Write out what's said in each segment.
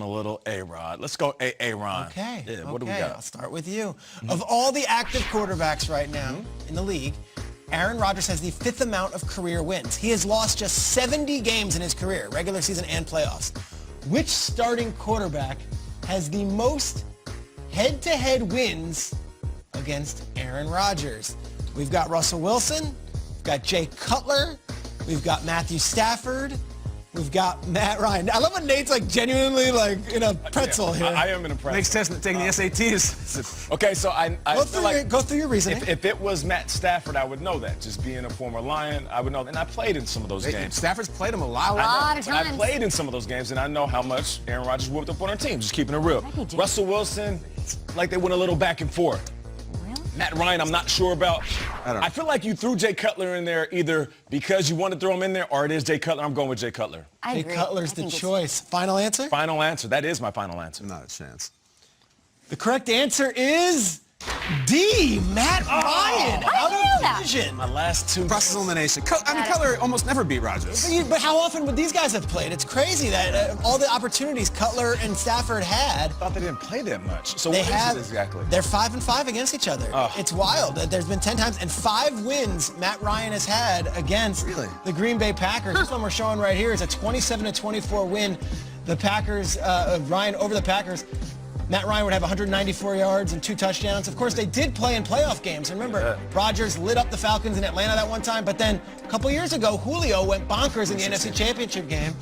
A little A-Rod. Let's go A-Ron. Okay. Yeah, what do we got? I'll start with you. Of all the active quarterbacks right now in the league, Aaron Rodgers has the 5th amount of career wins. He has lost just 70 games in his career, regular season and playoffs. Which starting quarterback has the most head-to-head wins against Aaron Rodgers? We've got Russell Wilson, we've got Jay Cutler, we've got Matthew Stafford, we've got Matt Ryan. I love when Nate's like genuinely like in a pretzel here. I am in a pretzel. Next test, taking the SATs. Okay, so I go through your reasoning. If it was Matt Stafford, I would know that. Just being a former Lion, I would know that. And I played in some of those games. Stafford's played him a lot. A lot of times. I played in some of those games, and I know how much Aaron Rodgers whooped up on our team. Just keeping it real. Russell Wilson, like they went a little back and forth. Matt Ryan, I'm not sure about. I feel like you threw Jay Cutler in there either because you want to throw him in there or it is Jay Cutler. I'm going with Jay Cutler. Jay Cutler's the choice. Final answer? Final answer. That is my final answer. Not a chance. The correct answer is D. Matt Ryan. How did you know that? Division. My last two. Process elimination. Cutler almost never beat Rodgers. But how often would these guys have played? It's crazy that all the opportunities Cutler and Stafford had. I thought they didn't play that much. So They what have, is it exactly? They're 5-5 against each other. It's wild. There's been 10 times and 5 wins Matt Ryan has had against the Green Bay Packers. This one we're showing right here is a 27-24 win. The Packers, Ryan over the Packers. Matt Ryan would have 194 yards and 2 touchdowns. Of course, they did play in playoff games. Remember, Rodgers lit up the Falcons in Atlanta that one time, but then a couple years ago, Julio went bonkers in the NFC Championship game,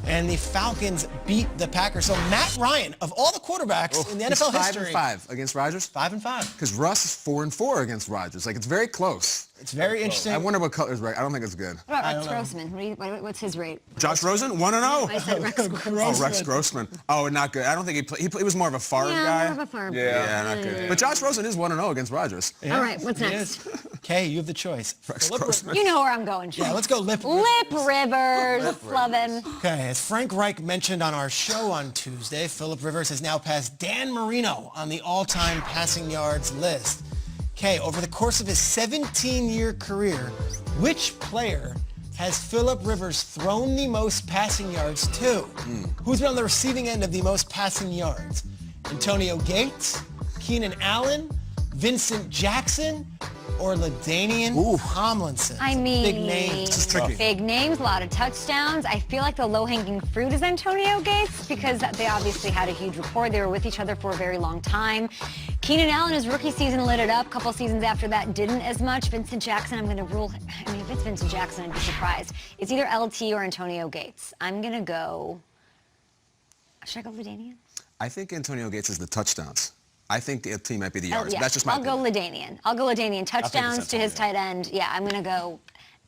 and the Falcons beat the Packers. So Matt Ryan, of all the quarterbacks in the NFL history, 5-5 against Rodgers. 5-5. Because Russ is 4-4 against Rodgers. Like, it's very close. It's very interesting. I wonder what Cutler's rate. I don't think it's good. What about Rex Grossman? What's his rate? Josh Rosen, 1-0. I said Rex Grossman. Oh, Rex Grossman. Oh, not good. I don't think he played. He was more of a Favre guy. More of a Favre. Yeah, not good. But Josh Rosen is 1-0 against Rodgers. Yeah, all right, what's next? Kay, you have the choice. Rex Grossman. You know where I'm going. Yeah, let's go Lip Rivers. Love him. Okay, as Frank Reich mentioned on our show on Tuesday, Phillip Rivers has now passed Dan Marino on the all-time passing yards list. Okay, over the course of his 17-year career, which player has Phillip Rivers thrown the most passing yards to? Who's been on the receiving end of the most passing yards? Antonio Gates, Keenan Allen, Vincent Jackson, or LaDainian Tomlinson? I mean, big names. Big names, a lot of touchdowns. I feel like the low-hanging fruit is Antonio Gates because they obviously had a huge rapport. They were with each other for a very long time. Keenan Allen, his rookie season, lit it up. A couple seasons after that, didn't as much. Vincent Jackson, I'm going to rule. I mean, if it's Vincent Jackson, I'd be surprised. It's either LT or Antonio Gates. I'm going to go. Should I go LaDainian? I think Antonio Gates is the touchdowns. I think the team might be the yards. Yeah. That's just my I'll go LaDainian. I'll go LaDainian. Touchdowns to his tight end. Yeah, I'm going to go.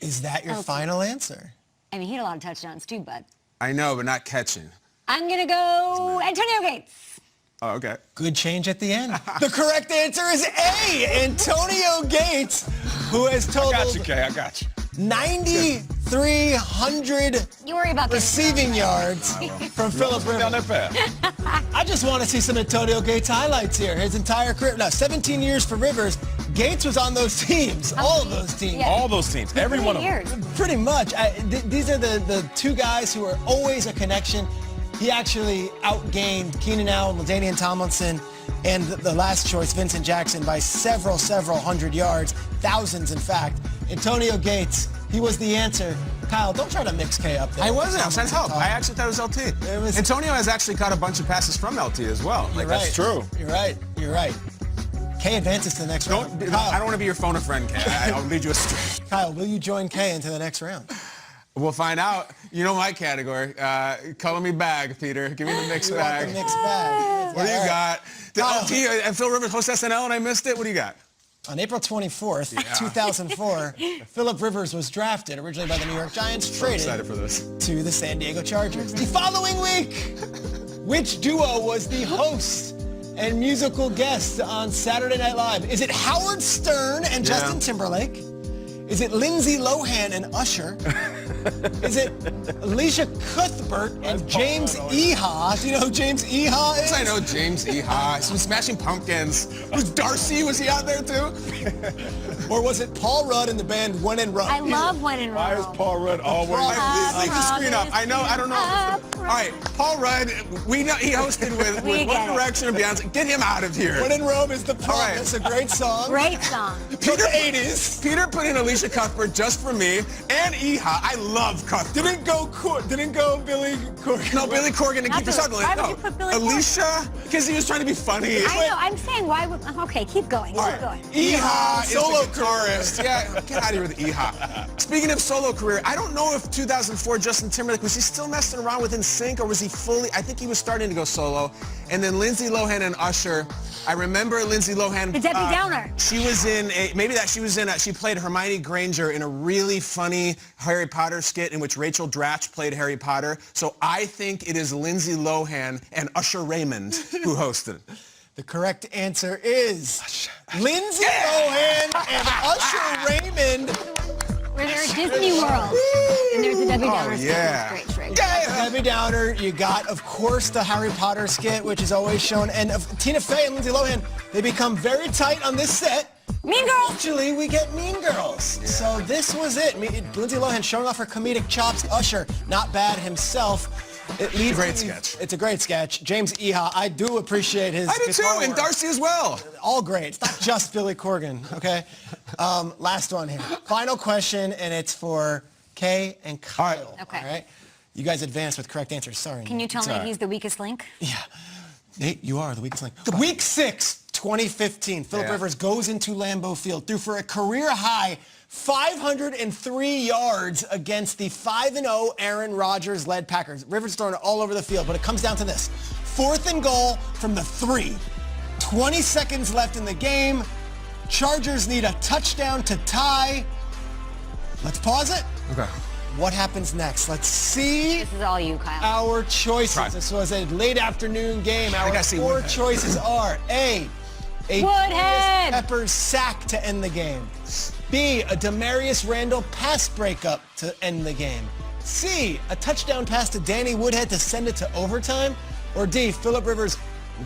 Is that your final answer? I mean, he had a lot of touchdowns too, but. I know, but not catching. I'm going to go Antonio Gates. Oh, okay. Good change at the end. The correct answer is A, Antonio Gates, who has totaled I got you, Kay. I got you. 9,300 receiving yards from Phillip Rivers. Down that path. I just want to see some Antonio Gates highlights here. His entire career. No, 17 years for Rivers. Gates was on those teams, all of those teams. Yeah. All those teams, every one of them. Pretty much. These are the two guys who are always a connection. He actually outgained Keenan Allen, LaDainian Tomlinson, and the last choice, Vincent Jackson, by several hundred yards, thousands in fact. Antonio Gates, he was the answer. Kyle, don't try to mix K up there. I wasn't. I was trying to help. I actually thought it was LT. Antonio has actually caught a bunch of passes from LT as well. You're right. That's true. You're right. You're right. Kay advances to the next round. Kyle, I don't want to be your phone a friend, Kay. I'll lead you astray. Kyle, will you join Kay into the next round? We'll find out. You know my category. Color me bag, Peter. Give me the mixed bag. The mixed bag. What do you got? Did LT and Phil Rivers host SNL and I missed it? What do you got? On April 24th, 2004, Phillip Rivers was drafted, originally by the New York Giants, traded Excited for this. to the San Diego Chargers. The following week, which duo was the host and musical guest on Saturday Night Live? Is it Howard Stern and Justin Timberlake? Is it Lindsay Lohan and Usher? Is it Alicia Cuthbert and James Eha? Do you know who James Eha is? I know James Eha. Some Smashing Pumpkins. Was Darcy, was he out there too? Or was it Paul Rudd and the band When in Rome? I love When in Rome. Why is Paul Rudd always? Leave the screen up. I know, I don't know. All right, Paul Rudd, we know he hosted with One Direction and Beyonce. Get him out of here. When in Rome is the promise. A great song. Great song. Peter 80s. Peter put in Alicia Cuthbert just for me and Iha. I love Cuthbert. Didn't go Billy Corgan. No, Billy Corgan and Keith Sutherland. Why would you put Billy Alicia, because he was trying to be funny. I know. I'm saying why would... Okay, keep going. Keep going. Iha is solo the guitarist. Yeah, get out of here with Iha. Speaking of solo career, I don't know if 2004 Justin Timberlake, was he still messing around with NSYNC or was he fully... I think he was starting to go solo. And then Lindsay Lohan and Usher. I remember Lindsay Lohan. The Debbie Downer. She was in she played Hermione Granger in a really funny Harry Potter skit in which Rachel Dratch played Harry Potter. So I think it is Lindsay Lohan and Usher Raymond who hosted. The correct answer is Lindsay Lohan and Usher Raymond. Where they're at Disney World. And there's a Debbie Downer skit. yeah. It's great. Debbie Downer, you got, of course, the Harry Potter skit, which is always shown. And Tina Fey and Lindsay Lohan, they become very tight on this set. Mean Girls. Actually, we get Mean Girls. Yeah. So this was it. Lindsay Lohan showing off her comedic chops. Usher, not bad himself. Great sketch. It's a great sketch. James Iha, I do appreciate his I do too, guitar and work. Darcy as well. All great. It's not just Billy Corgan, okay? Last one here. Final question, and it's for Kay and Kyle. All right. Okay. All right? You guys advanced with correct answers. Sorry. Can you tell me he's the weakest link? Yeah. Nate, you are the weakest link. Week 6, 2015. Philip Rivers goes into Lambeau Field, threw for a career-high 503 yards against the 5-0 Aaron Rodgers-led Packers. Rivers throwing it all over the field, but it comes down to this. 4th and goal from the 3. 20 seconds left in the game. Chargers need a touchdown to tie. Let's pause it. Okay. What happens next? Let's see. This is all you, Kyle. Our choices. This was a late afternoon game. Our 4 choices are A, Woodhead. Peppers sack to end the game. B, a Demarius Randall pass breakup to end the game. C, a touchdown pass to Danny Woodhead to send it to overtime. Or D, Philip Rivers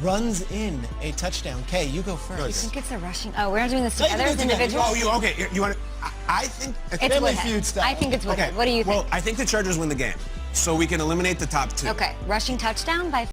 runs in a touchdown. Kay, you go first. I think it's a rushing... Oh, we're not doing this together as individuals? Oh, okay. You want to... I think... It's Family Woodhead. Feud style. I think it's Woodhead. Okay. What do you think? Well, I think the Chargers win the game, so we can eliminate the top 2. Okay, rushing touchdown by